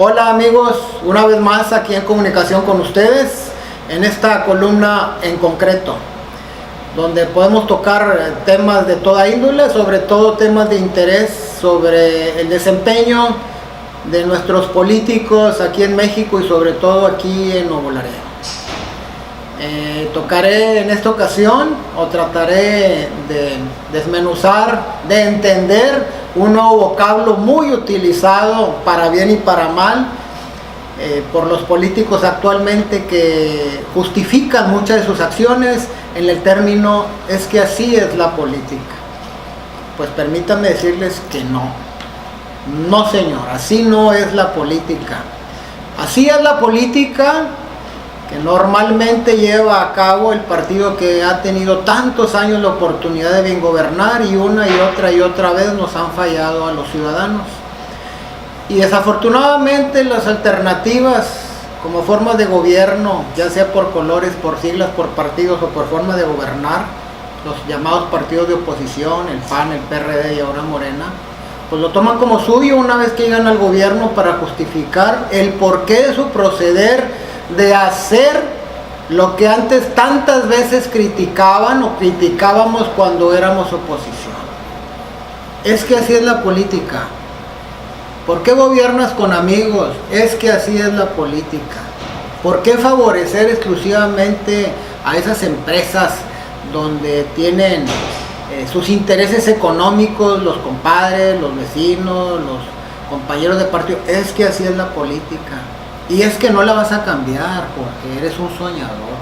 Hola amigos, una vez más aquí en comunicación con ustedes en esta columna en concreto, donde podemos tocar temas de toda índole, sobre todo temas de interés sobre el desempeño de nuestros políticos aquí en México y sobre todo aquí en Nuevo Laredo. Tocaré en esta ocasión o trataré de desmenuzar, de entender un nuevo vocablo muy utilizado para bien y para mal por los políticos actualmente, que justifican muchas de sus acciones en el término "es que así es la política". Pues permítanme decirles que no señor, así no es la política. Así es la política que normalmente lleva a cabo el partido que ha tenido tantos años la oportunidad de bien gobernar, y una y otra vez nos han fallado a los ciudadanos. Y desafortunadamente las alternativas como formas de gobierno, ya sea por colores, por siglas, por partidos o por forma de gobernar, los llamados partidos de oposición, el PAN, el PRD y ahora Morena, pues lo toman como suyo una vez que llegan al gobierno para justificar el porqué de su proceder de hacer lo que antes tantas veces criticaban o criticábamos cuando éramos oposición. Es que así es la política. ¿Por qué gobiernas con amigos? Es que así es la política. ¿Por qué favorecer exclusivamente a esas empresas donde tienen sus intereses económicos, los compadres, los vecinos, los compañeros de partido? Es que así es la política. Y es que no la vas a cambiar porque eres un soñador.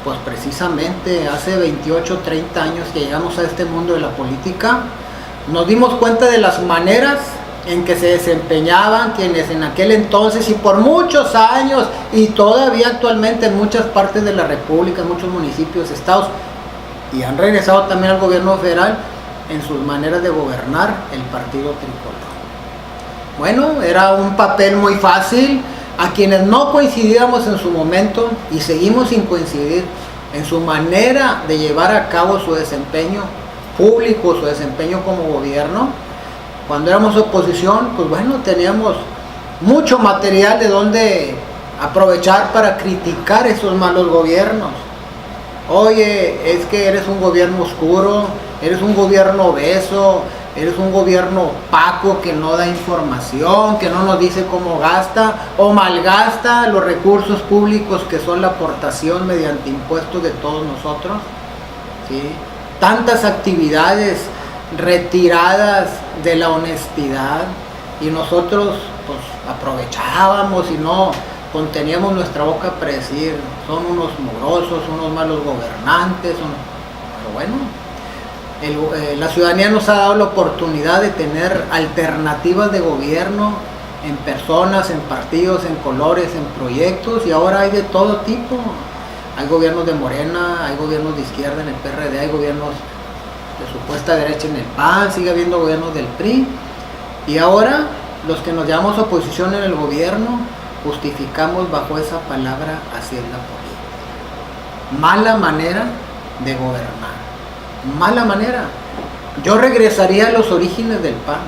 Pues precisamente hace 28, 30 años que llegamos a este mundo de la política, nos dimos cuenta de las maneras en que se desempeñaban quienes en aquel entonces y por muchos años, y todavía actualmente en muchas partes de la República, en muchos municipios, estados, y han regresado también al gobierno federal en sus maneras de gobernar el partido tricolor. Bueno, era un papel muy fácil. A quienes no coincidíamos en su momento y seguimos sin coincidir en su manera de llevar a cabo su desempeño público, su desempeño como gobierno, cuando éramos oposición, pues bueno, teníamos mucho material de donde aprovechar para criticar esos malos gobiernos. Oye, es que eres un gobierno oscuro, eres un gobierno obeso, eres un gobierno opaco que no da información, que no nos dice cómo gasta o malgasta los recursos públicos que son la aportación mediante impuestos de todos nosotros, ¿sí? Tantas actividades retiradas de la honestidad, y nosotros pues aprovechábamos y no conteníamos nuestra boca para decir son unos morosos, unos malos gobernantes, pero bueno, la ciudadanía nos ha dado la oportunidad de tener alternativas de gobierno en personas, en partidos, en colores, en proyectos, y ahora hay de todo tipo. Hay gobiernos de Morena, hay gobiernos de izquierda en el PRD, hay gobiernos de supuesta derecha en el PAN, sigue habiendo gobiernos del PRI, y ahora los que nos llamamos oposición en el gobierno justificamos bajo esa palabra así es la política. Mala manera de gobernar. Mala manera. Yo regresaría a los orígenes del PAN.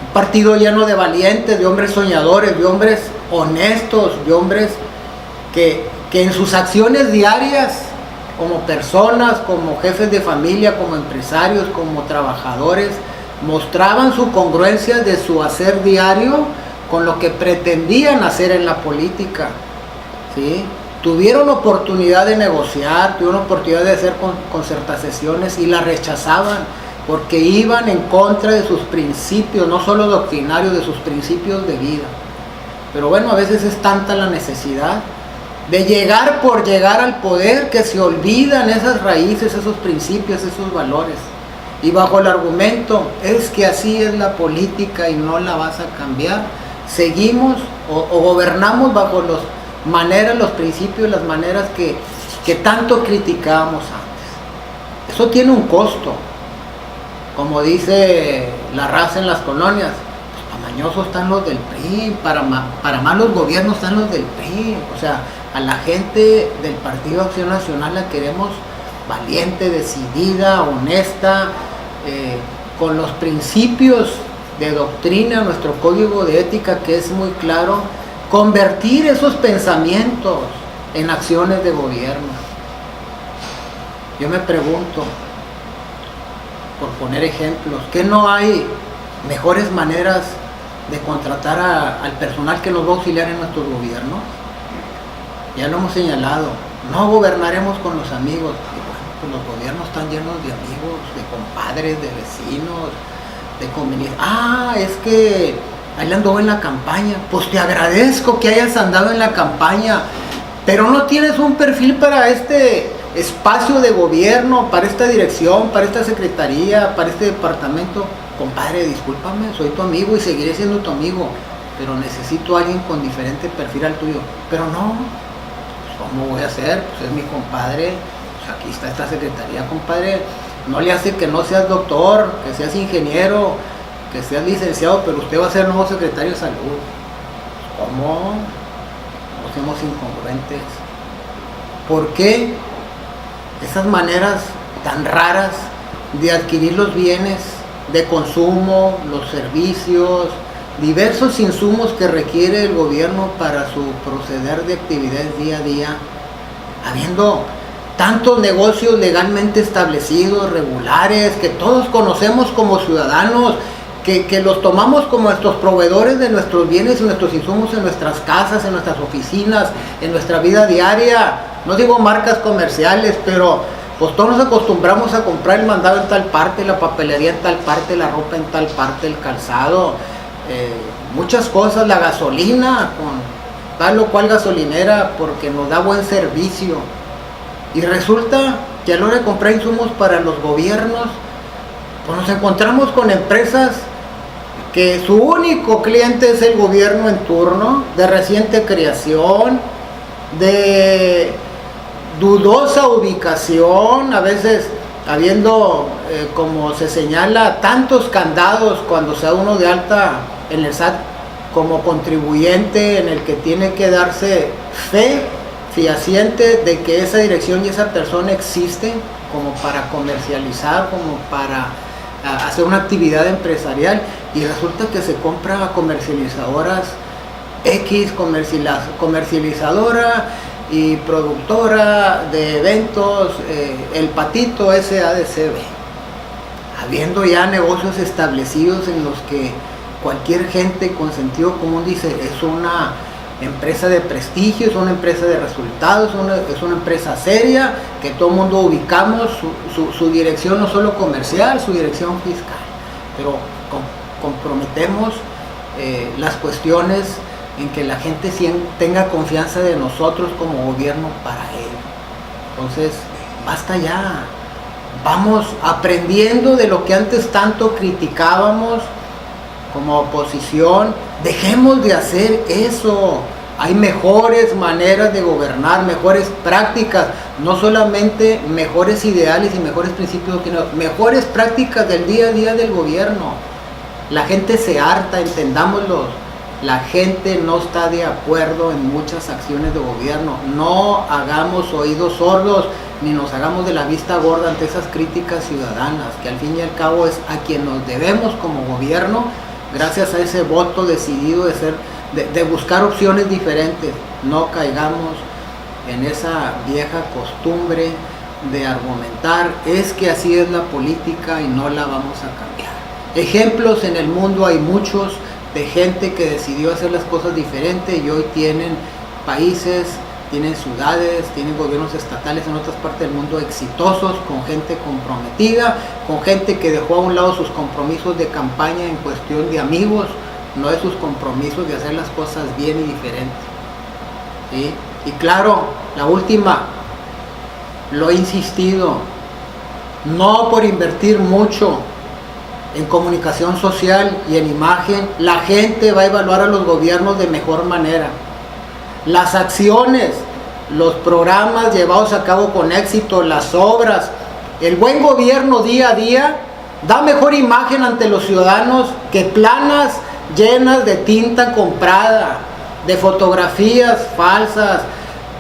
Un partido lleno de valientes, de hombres soñadores, de hombres honestos, de hombres que en sus acciones diarias, como personas, como jefes de familia, como empresarios, como trabajadores, mostraban su congruencia de su hacer diario con lo que pretendían hacer en la política, ¿sí? Tuvieron oportunidad de negociar, tuvieron oportunidad de hacer concertaciones y la rechazaban porque iban en contra de sus principios, no solo doctrinarios, de sus principios de vida. Pero bueno, a veces es tanta la necesidad de llegar por llegar al poder que se olvidan esas raíces, esos principios, esos valores. Y bajo el argumento, es que así es la política y no la vas a cambiar, seguimos o gobernamos bajo los maneras, los principios, las maneras que tanto criticábamos antes. Eso tiene un costo. Como dice la raza en las colonias, pues para mañosos están los del PRI, para malos gobiernos están los del PRI. O sea, a la gente del Partido Acción Nacional la queremos valiente, decidida, honesta, con los principios de doctrina, nuestro código de ética, que es muy claro, convertir esos pensamientos en acciones de gobierno. Yo me pregunto, por poner ejemplos, ¿qué no hay mejores maneras de contratar al personal que nos va a auxiliar en nuestros gobiernos? Ya lo hemos señalado, no gobernaremos con los amigos. Y bueno, pues los gobiernos están llenos de amigos, de compadres, de vecinos, de conveniencia. Es que ahí andó en la campaña. Pues te agradezco que hayas andado en la campaña, pero no tienes un perfil para este espacio de gobierno, para esta dirección, para esta secretaría, para este departamento. Compadre, discúlpame, soy tu amigo y seguiré siendo tu amigo, pero necesito a alguien con diferente perfil al tuyo. Pero no, pues ¿cómo voy a hacer? Pues es mi compadre, pues aquí está esta secretaría, compadre. No le hace que no seas doctor, que seas ingeniero, que seas licenciado, pero usted va a ser nuevo secretario de salud. ¿Cómo? No seamos incongruentes. ¿Por qué esas maneras tan raras de adquirir los bienes de consumo, los servicios, diversos insumos que requiere el gobierno para su proceder de actividades día a día, habiendo tantos negocios legalmente establecidos, regulares, que todos conocemos como ciudadanos, que los tomamos como nuestros proveedores de nuestros bienes y nuestros insumos en nuestras casas, en nuestras oficinas, en nuestra vida diaria? No digo marcas comerciales, pero pues todos nos acostumbramos a comprar el mandado en tal parte, la papelería en tal parte, la ropa en tal parte, el calzado, muchas cosas, la gasolina, con tal o cual gasolinera, porque nos da buen servicio. Y resulta que a la hora de comprar insumos para los gobiernos, pues nos encontramos con empresas que su único cliente es el gobierno en turno, de reciente creación, de dudosa ubicación, a veces habiendo, como se señala, tantos candados cuando sea uno de alta en el SAT como contribuyente, en el que tiene que darse fe fehaciente de que esa dirección y esa persona existen como para comercializar, como para hacer una actividad empresarial, y resulta que se compra a comercializadoras X, comercializadora y productora de eventos, El Patito SADCB, habiendo ya negocios establecidos en los que cualquier gente con sentido común dice es una empresa de prestigio, es una empresa de resultados, es una empresa seria, que todo el mundo ubicamos su dirección no solo comercial, su dirección fiscal, pero comprometemos las cuestiones en que la gente tenga confianza de nosotros como gobierno para ello. Entonces, basta ya, vamos aprendiendo de lo que antes tanto criticábamos como oposición, dejemos de hacer eso. Hay mejores maneras de gobernar, mejores prácticas, no solamente mejores ideales y mejores principios, sino mejores prácticas del día a día del gobierno. La gente se harta, entendámoslo. La gente no está de acuerdo en muchas acciones de gobierno. No hagamos oídos sordos ni nos hagamos de la vista gorda ante esas críticas ciudadanas, que al fin y al cabo es a quien nos debemos como gobierno, gracias a ese voto decidido de buscar opciones diferentes. No caigamos en esa vieja costumbre de argumentar, es que así es la política y no la vamos a cambiar. Ejemplos en el mundo hay muchos de gente que decidió hacer las cosas diferentes y hoy tienen países, tienen ciudades, tienen gobiernos estatales en otras partes del mundo exitosos, con gente comprometida, con gente que dejó a un lado sus compromisos de campaña en cuestión de amigos, no de sus compromisos de hacer las cosas bien y diferente. ¿Sí? Y claro, la última, lo he insistido, no por invertir mucho en comunicación social y en imagen, la gente va a evaluar a los gobiernos de mejor manera. Las acciones, los programas llevados a cabo con éxito, las obras, el buen gobierno día a día, da mejor imagen ante los ciudadanos que planas llenas de tinta comprada, de fotografías falsas,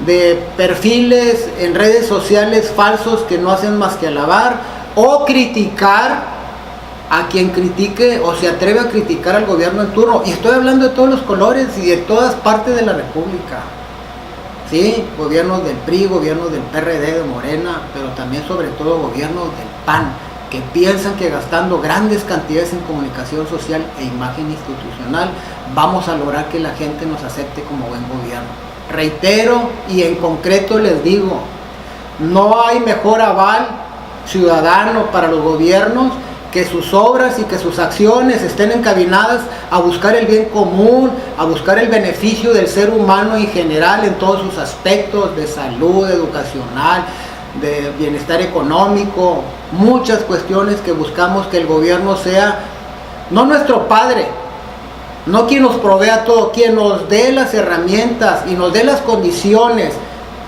de perfiles en redes sociales falsos que no hacen más que alabar o criticar a quien critique o se atreve a criticar al gobierno en turno. Y estoy hablando de todos los colores y de todas partes de la República. Sí, gobiernos del PRI, gobiernos del PRD, de Morena, pero también sobre todo gobiernos del PAN, que piensan que gastando grandes cantidades en comunicación social e imagen institucional vamos a lograr que la gente nos acepte como buen gobierno. Reitero y en concreto les digo, no hay mejor aval ciudadano para los gobiernos que sus obras y que sus acciones estén encaminadas a buscar el bien común, a buscar el beneficio del ser humano en general en todos sus aspectos de salud, educacional, de bienestar económico, muchas cuestiones que buscamos que el gobierno sea no nuestro padre, no quien nos provea todo, quien nos dé las herramientas y nos dé las condiciones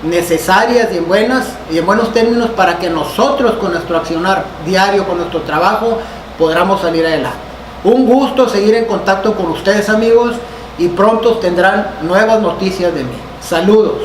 necesarias y en buenos términos para que nosotros con nuestro accionar diario, con nuestro trabajo, podamos salir adelante. Un gusto seguir en contacto con ustedes, amigos, y pronto tendrán nuevas noticias de mí. Saludos.